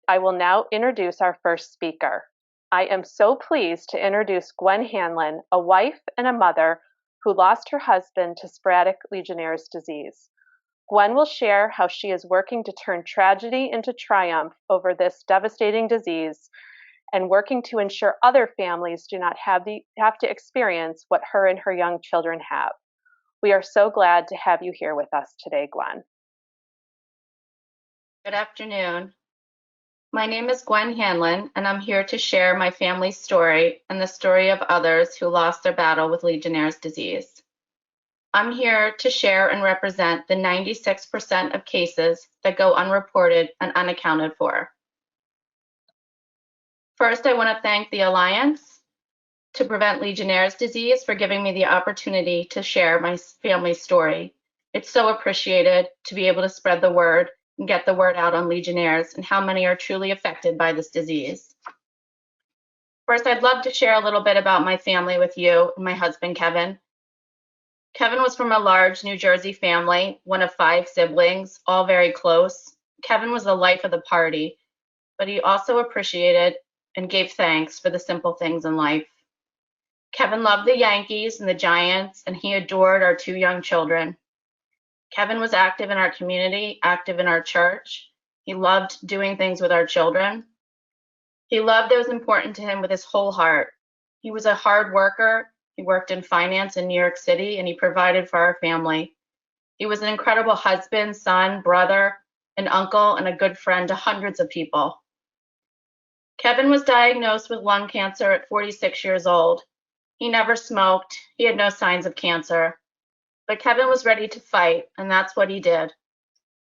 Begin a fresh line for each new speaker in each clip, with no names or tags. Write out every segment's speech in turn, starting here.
I will now introduce our first speaker. I am so pleased to introduce Gwen Hanlon, a wife and a mother who lost her husband to sporadic Legionnaire's disease. Gwen will share how she is working to turn tragedy into triumph over this devastating disease and working to ensure other families do not have to experience what her and her young children have. We are so glad to have you here with us today, Gwen.
Good afternoon. My name is Gwen Hanlon, and I'm here to share my family's story and the story of others who lost their battle with Legionnaire's disease. I'm here to share and represent the 96% of cases that go unreported and unaccounted for. First, I want to thank the Alliance to Prevent Legionnaire's Disease for giving me the opportunity to share my family's story. It's so appreciated to be able to spread the word and get the word out on Legionnaire's and how many are truly affected by this disease. First, I'd love to share a little bit about my family with you and my husband, Kevin. Kevin was from a large New Jersey family, one of 5 siblings, all very close. Kevin was the life of the party, but he also appreciated and gave thanks for the simple things in life. Kevin loved the Yankees and the Giants, and he adored our 2 young children. Kevin was active in our community, active in our church. He loved doing things with our children. He loved what was important to him with his whole heart. He was a hard worker. He worked in finance in New York City, and he provided for our family. He was an incredible husband, son, brother, an uncle, and a good friend to hundreds of people. Kevin was diagnosed with lung cancer at 46 years old. He never smoked. He had no signs of cancer. But Kevin was ready to fight, and that's what he did.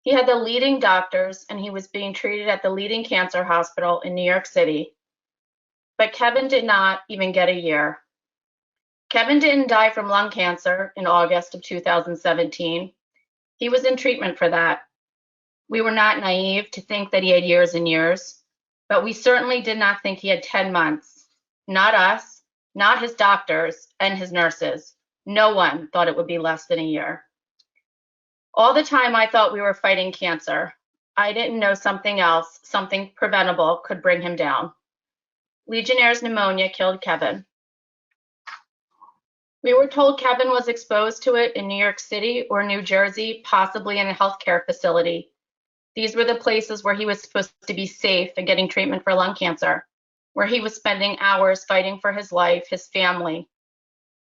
He had the leading doctors, and he was being treated at the leading cancer hospital in New York City. But Kevin did not even get a year. Kevin didn't die from lung cancer in August of 2017. He was in treatment for that. We were not naive to think that he had years and years, but we certainly did not think he had 10 months. Not us, not his doctors and his nurses. No one thought it would be less than a year. All the time I thought we were fighting cancer. I didn't know something else, something preventable, could bring him down. Legionnaire's pneumonia killed Kevin. We were told Kevin was exposed to it in New York City or New Jersey, possibly in a healthcare facility. These were the places where he was supposed to be safe and getting treatment for lung cancer, where he was spending hours fighting for his life, his family.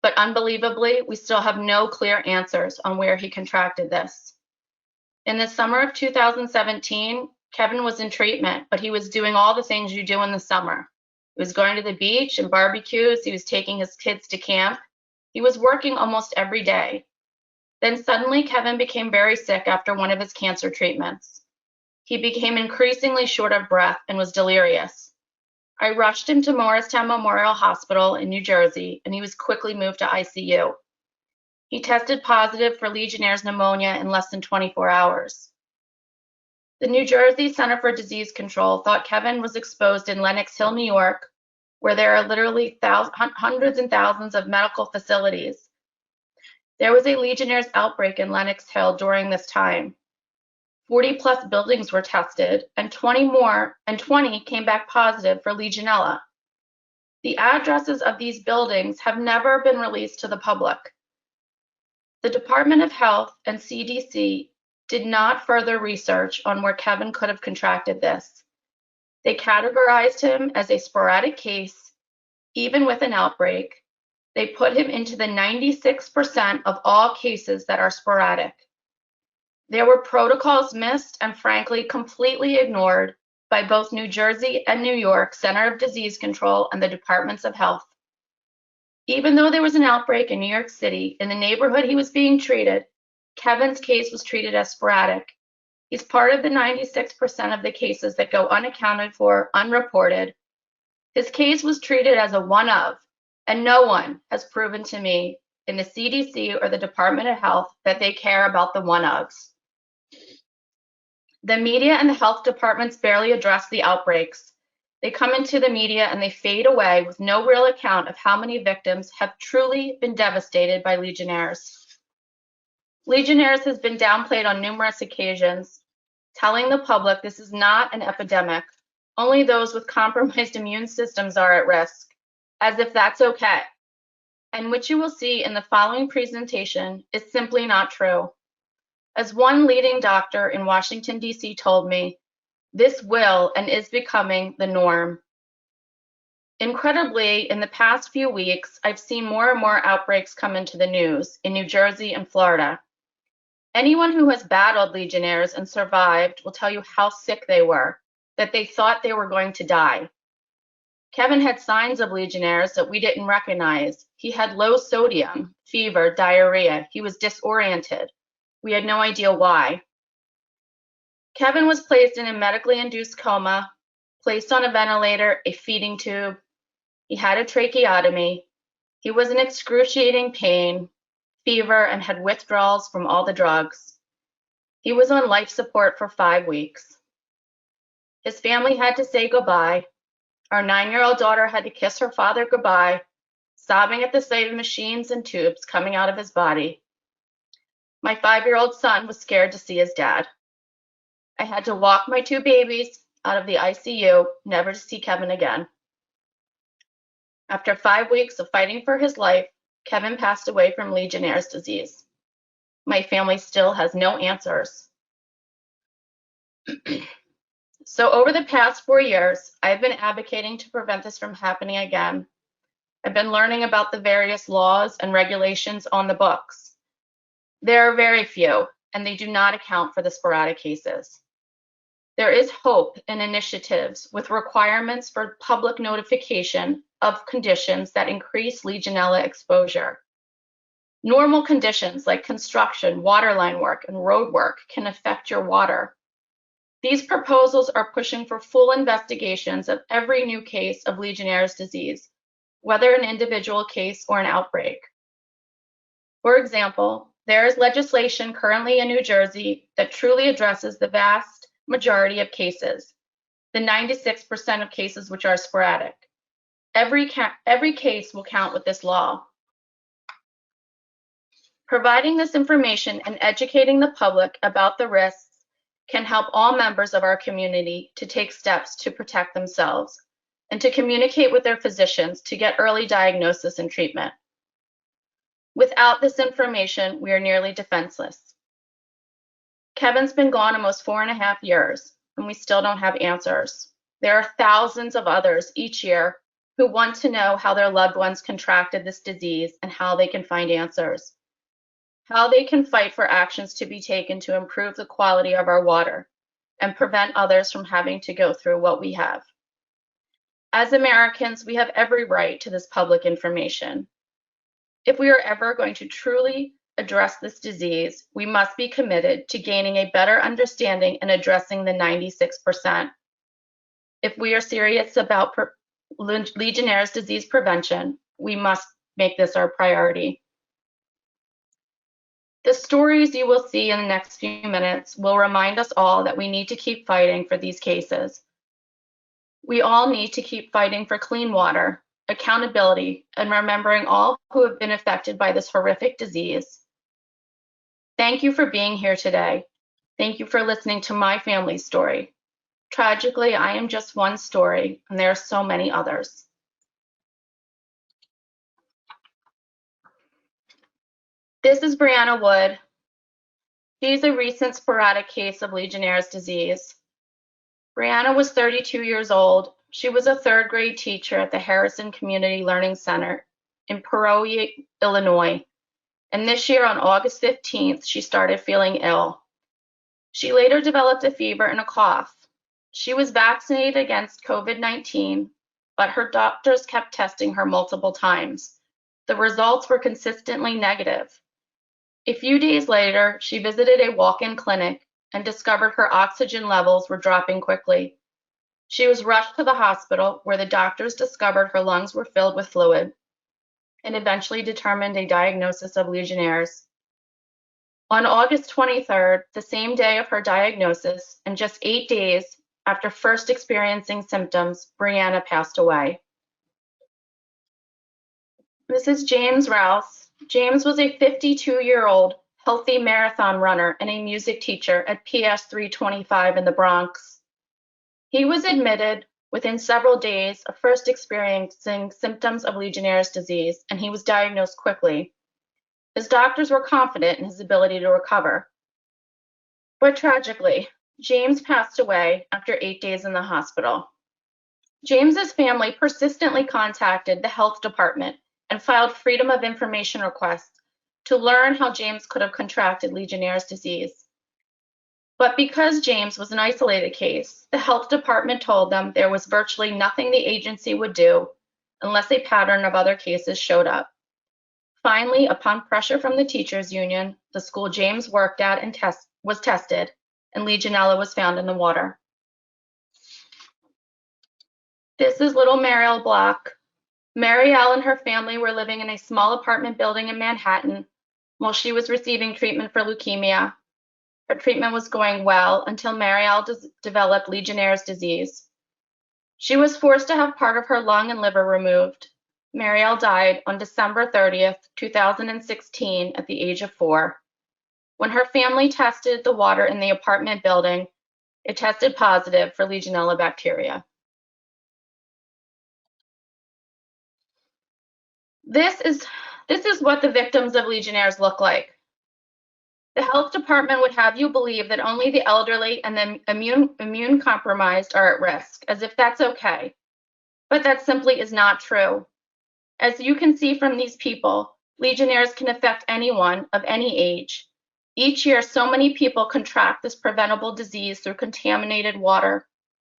But unbelievably, we still have no clear answers on where he contracted this. In the summer of 2017, Kevin was in treatment, but he was doing all the things you do in the summer. He was going to the beach and barbecues. He was taking his kids to camp. He was working almost every day. Then suddenly, Kevin became very sick after one of his cancer treatments. He became increasingly short of breath and was delirious. I rushed him to Morristown Memorial Hospital in New Jersey, and he was quickly moved to ICU. He tested positive for Legionnaire's pneumonia in less than 24 hours. The New Jersey Center for Disease Control thought Kevin was exposed in Lenox Hill, New York, where there are literally hundreds and thousands of medical facilities. There was a Legionnaire's outbreak in Lenox Hill during this time. 40+ buildings were tested, and 20 came back positive for Legionella. The addresses of these buildings have never been released to the public. The Department of Health and CDC did not further research on where Kevin could have contracted this. They categorized him as a sporadic case, even with an outbreak. They put him into the 96% of all cases that are sporadic. There were protocols missed and frankly completely ignored by both New Jersey and New York Center of Disease Control and the Departments of Health. Even though there was an outbreak in New York City, in the neighborhood he was being treated, Kevin's case was treated as sporadic. He's part of the 96% of the cases that go unaccounted for, unreported. His case was treated as a one of, and no one has proven to me in the CDC or the Department of Health that they care about the one ofs. The media and the health departments barely address the outbreaks. They come into the media and they fade away with no real account of how many victims have truly been devastated by Legionnaire's. Legionnaire's has been downplayed on numerous occasions, telling the public this is not an epidemic. Only those with compromised immune systems are at risk, as if that's okay. And which you will see in the following presentation is simply not true. As one leading doctor in Washington, D.C. told me, this will and is becoming the norm. Incredibly, in the past few weeks, I've seen more and more outbreaks come into the news in New Jersey and Florida. Anyone who has battled Legionnaires and survived will tell you how sick they were, that they thought they were going to die. Kevin had signs of Legionnaires that we didn't recognize. He had low sodium, fever, diarrhea. He was disoriented. We had no idea why. Kevin was placed in a medically induced coma, placed on a ventilator, a feeding tube. He had a tracheotomy. He was in excruciating pain, fever, and had withdrawals from all the drugs. He was on life support for 5 weeks. His family had to say goodbye. Our 9-year-old daughter had to kiss her father goodbye, sobbing at the sight of machines and tubes coming out of his body. My 5-year-old son was scared to see his dad. I had to walk my 2 babies out of the ICU, never to see Kevin again. After 5 weeks of fighting for his life, Kevin passed away from Legionnaire's disease. My family still has no answers. So over the past 4 years, I've been advocating to prevent this from happening again. I've been learning about the various laws and regulations on the books. There are very few, and they do not account for the sporadic cases. There is hope in initiatives with requirements for public notification of conditions that increase Legionella exposure. Normal conditions like construction, waterline work, and road work can affect your water. These proposals are pushing for full investigations of every new case of Legionnaire's disease, whether an individual case or an outbreak. For example, there is legislation currently in New Jersey that truly addresses the vast majority of cases, the 96% of cases which are sporadic. Every case will count with this law. Providing this information and educating the public about the risks can help all members of our community to take steps to protect themselves and to communicate with their physicians to get early diagnosis and treatment. Without this information, we are nearly defenseless. Kevin's been gone almost 4.5 years, and we still don't have answers. There are thousands of others each year who want to know how their loved ones contracted this disease and how they can find answers, how they can fight for actions to be taken to improve the quality of our water and prevent others from having to go through what we have. As Americans, we have every right to this public information. If we are ever going to truly address this disease, we must be committed to gaining a better understanding and addressing the 96%. If we are serious about Legionnaire's disease prevention, we must make this our priority. The stories you will see in the next few minutes will remind us all that we need to keep fighting for these cases. We all need to keep fighting for clean water, accountability, and remembering all who have been affected by this horrific disease. Thank you for being here today. Thank you for listening to my family's story. Tragically, I am just one story, and there are so many others. This is Brianna Wood. She's a recent sporadic case of Legionnaire's disease. Brianna was 32 years old. She was a 3rd grade teacher at the Harrison Community Learning Center in Peoria, Illinois. And this year on August 15th, she started feeling ill. She later developed a fever and a cough. She was vaccinated against COVID-19, but her doctors kept testing her multiple times. The results were consistently negative. A few days later, she visited a walk-in clinic and discovered her oxygen levels were dropping quickly. She was rushed to the hospital where the doctors discovered her lungs were filled with fluid and eventually determined a diagnosis of Legionnaire's. On August 23rd, the same day of her diagnosis, and just 8 days after first experiencing symptoms, Brianna passed away. This is James Rouse. James was a 52-year-old healthy marathon runner and a music teacher at PS 325 in the Bronx. He was admitted within several days of first experiencing symptoms of Legionnaire's disease, and he was diagnosed quickly. His doctors were confident in his ability to recover. But tragically, James passed away after 8 days in the hospital. James's family persistently contacted the health department and filed Freedom of Information requests to learn how James could have contracted Legionnaire's disease. But because James was an isolated case, the health department told them there was virtually nothing the agency would do unless a pattern of other cases showed up. Finally, upon pressure from the teachers union, the school James worked at and was tested, and Legionella was found in the water. This is little Marielle Block. Marielle and her family were living in a small apartment building in Manhattan while she was receiving treatment for leukemia. Her treatment was going well until Marielle developed Legionnaire's disease. She was forced to have part of her lung and liver removed. Marielle died on December 30th, 2016 at the age of 4. When her family tested the water in the apartment building, it tested positive for Legionella bacteria. This is what the victims of Legionnaire's look like. The health department would have you believe that only the elderly and the immune compromised are at risk, as if that's okay. But that simply is not true. As you can see from these people, Legionnaires can affect anyone of any age. Each year, so many people contract this preventable disease through contaminated water.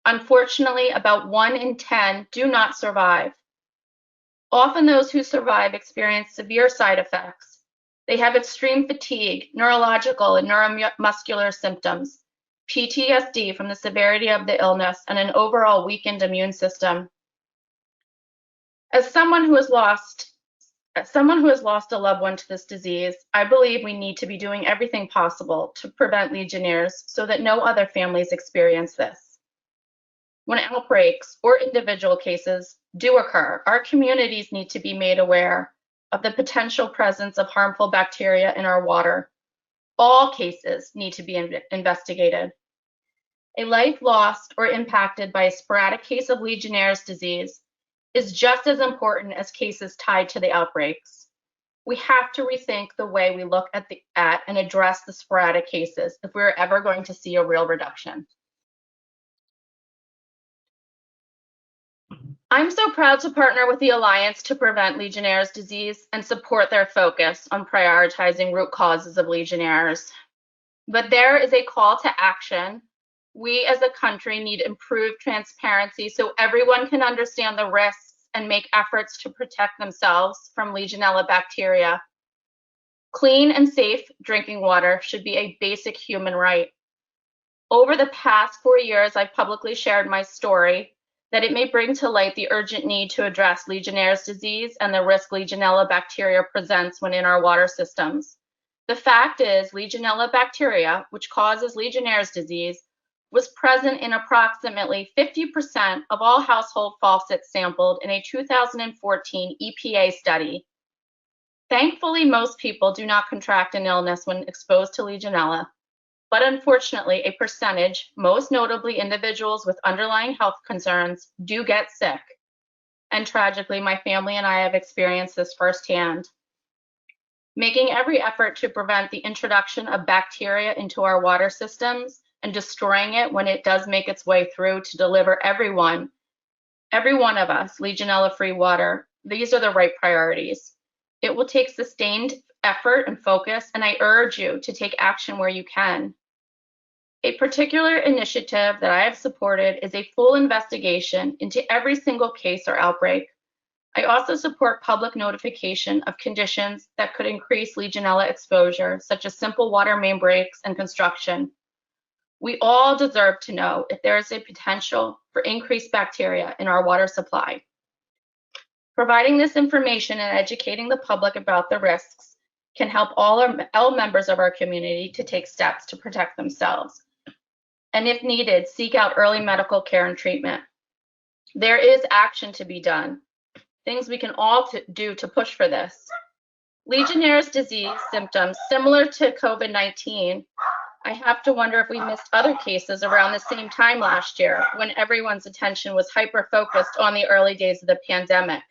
Unfortunately, about 1 in 10 do not survive. Often those who survive experience severe side effects. They have extreme fatigue, neurological and neuromuscular symptoms, PTSD from the severity of the illness, and an overall weakened immune system. As someone who has lost a loved one to this disease, I believe we need to be doing everything possible to prevent Legionnaires so that no other families experience this. When outbreaks or individual cases do occur, our communities need to be made aware of the potential presence of harmful bacteria in our water. All cases need to be investigated. A life lost or impacted by a sporadic case of Legionnaire's disease is just as important as cases tied to the outbreaks. We have to rethink the way we look at and address the sporadic cases if we're ever going to see a real reduction. I'm so proud to partner with the Alliance to Prevent Legionnaire's Disease and support their focus on prioritizing root causes of Legionnaire's. But there is a call to action. We as a country need improved transparency so everyone can understand the risks and make efforts to protect themselves from Legionella bacteria. Clean and safe drinking water should be a basic human right. Over the past 4 years, I've publicly shared my story that it may bring to light the urgent need to address Legionnaire's disease and the risk Legionella bacteria presents when in our water systems. The fact is, Legionella bacteria, which causes Legionnaire's disease, was present in approximately 50% of all household faucets sampled in a 2014 EPA study. Thankfully, most people do not contract an illness when exposed to Legionella, but unfortunately, a percentage, most notably individuals with underlying health concerns, do get sick. And tragically, my family and I have experienced this firsthand. Making every effort to prevent the introduction of bacteria into our water systems and destroying it when it does make its way through to deliver every one of us, Legionella-free water, these are the right priorities. It will take sustained effort and focus, and I urge you to take action where you can. A particular initiative that I have supported is a full investigation into every single case or outbreak. I also support public notification of conditions that could increase Legionella exposure, such as simple water main breaks and construction. We all deserve to know if there is a potential for increased bacteria in our water supply. Providing this information and educating the public about the risks can help all members of our community to take steps to protect themselves. And if needed, seek out early medical care and treatment. There is action to be done, things we can all do to push for this. Legionnaire's disease symptoms, similar to COVID-19, I have to wonder if we missed other cases around the same time last year when everyone's attention was hyper-focused on the early days of the pandemic.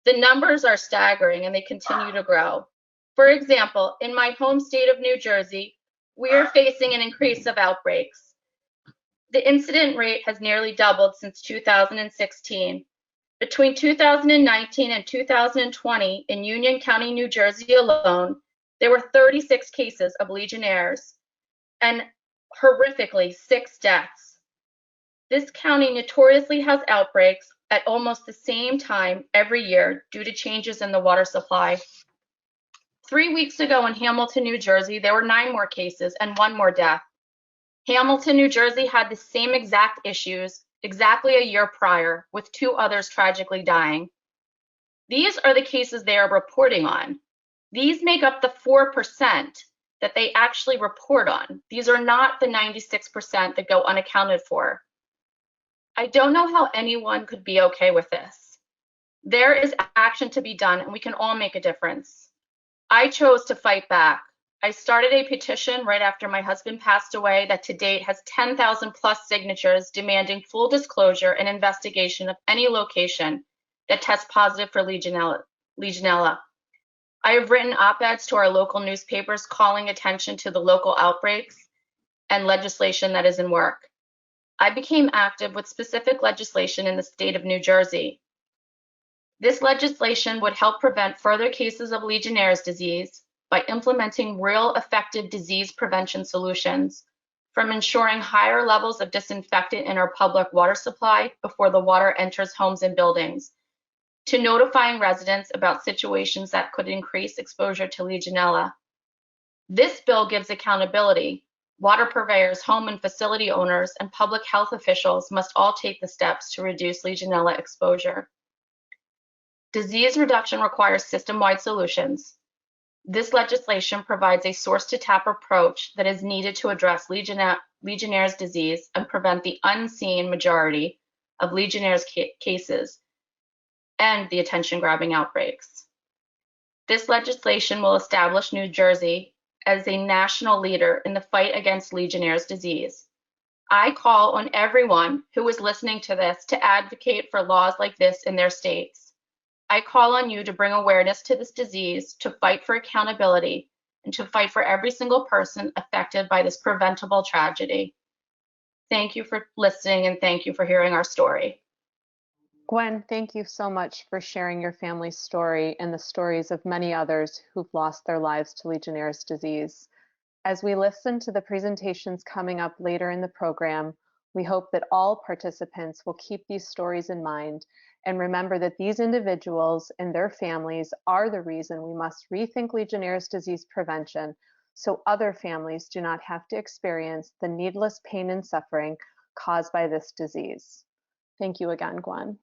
The numbers are staggering and they continue to grow. For example, in my home state of New Jersey, we are facing an increase of outbreaks. The incident rate has nearly doubled since 2016. Between 2019 and 2020, in Union County, New Jersey alone, there were 36 cases of Legionnaires and horrifically 6 deaths. This county notoriously has outbreaks at almost the same time every year due to changes in the water supply. 3 weeks ago in Hamilton, New Jersey, there were 9 more cases and 1 more death. Hamilton, New Jersey had the same exact issues exactly a year prior, with 2 others tragically dying. These are the cases they are reporting on. These make up the 4% that they actually report on. These are not the 96% that go unaccounted for. I don't know how anyone could be okay with this. There is action to be done, and we can all make a difference. I chose to fight back. I started a petition right after my husband passed away that to date has 10,000 plus signatures demanding full disclosure and investigation of any location that tests positive for Legionella. I have written op-eds to our local newspapers calling attention to the local outbreaks and legislation that is in work. I became active with specific legislation in the state of New Jersey. This legislation would help prevent further cases of Legionnaire's disease by implementing real effective disease prevention solutions, from ensuring higher levels of disinfectant in our public water supply before the water enters homes and buildings, to notifying residents about situations that could increase exposure to Legionella. This bill gives accountability. Water purveyors, home and facility owners, and public health officials must all take the steps to reduce Legionella exposure. Disease reduction requires system-wide solutions. This legislation provides a source-to-tap approach that is needed to address Legionnaire's disease and prevent the unseen majority of Legionnaire's cases and the attention-grabbing outbreaks. This legislation will establish New Jersey as a national leader in the fight against Legionnaire's disease. I call on everyone who is listening to this to advocate for laws like this in their states. I call on you to bring awareness to this disease, to fight for accountability, and to fight for every single person affected by this preventable tragedy. Thank you for listening, and thank you for hearing our story.
Gwen, thank you so much for sharing your family's story and the stories of many others who've lost their lives to Legionnaire's disease. As we listen to the presentations coming up later in the program, we hope that all participants will keep these stories in mind and remember that these individuals and their families are the reason we must rethink Legionnaire's disease prevention so other families do not have to experience the needless pain and suffering caused by this disease. Thank you again, Gwen.